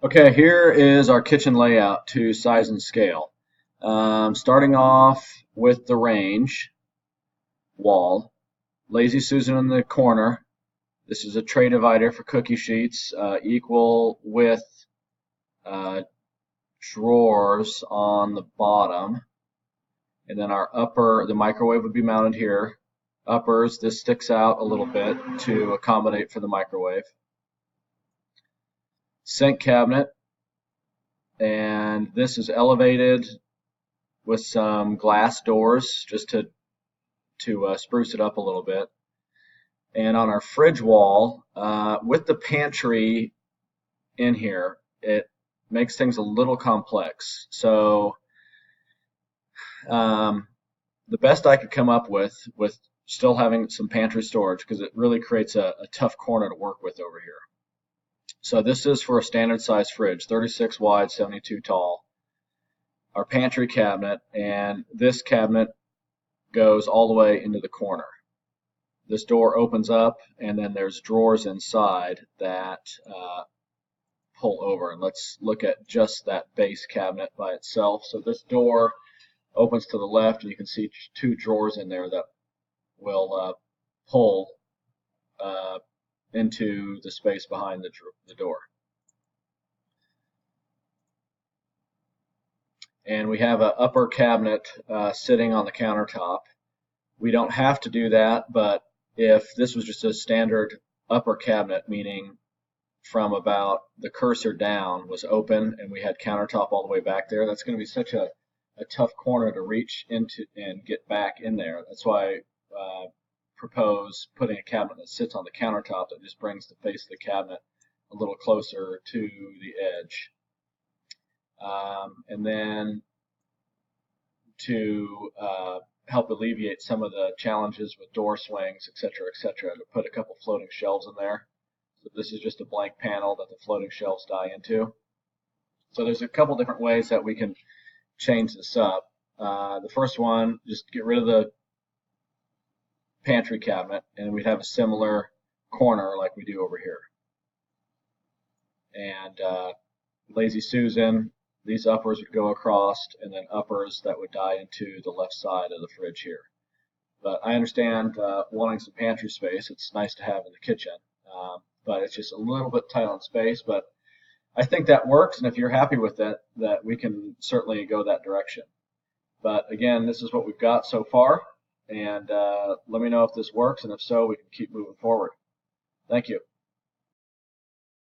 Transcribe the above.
Okay, here is our kitchen layout to size and scale. Starting off with the range wall, Lazy Susan in the corner. This is a tray divider for cookie sheets, equal with uh, drawers on the bottom. And then the microwave would be mounted here. Uppers, this sticks out a little bit to accommodate for the microwave. Sink cabinet, and this is elevated with some glass doors just to spruce it up a little bit. And on our fridge wall, with the pantry in here, it makes things a little complex. So the best I could come up with still having some pantry storage, because it really creates a tough corner to work with over here. So this is for a standard size fridge, 36 wide, 72 tall. Our pantry cabinet, and this cabinet goes all the way into the corner. This door opens up, and then there's drawers inside that pull over. And let's look at just that base cabinet by itself. So this door opens to the left, and you can see two drawers in there that will pull into the space behind the door. And we have an upper cabinet sitting on the countertop. We don't have to do that, but if this was just a standard upper cabinet, meaning from about the cursor down was open and we had countertop all the way back there, that's going to be such a tough corner to reach into and get back in there. That's why I propose putting a cabinet that sits on the countertop that just brings the face of the cabinet a little closer to the edge. And then to help alleviate some of the challenges with door swings, etc., to put a couple floating shelves in there. So this is just a blank panel that the floating shelves die into. So there's a couple different ways that we can change this up. The first one, just get rid of the pantry cabinet, and we'd have a similar corner like we do over here. And Lazy Susan, these uppers would go across, and then uppers that would die into the left side of the fridge here. But I understand wanting some pantry space. It's nice to have in the kitchen, but it's just a little bit tight on space. But I think that works, and if you're happy with that we can certainly go that direction. But again, this is what we've got so far, and let me know if this works, and if so, we can keep moving forward. Thank you.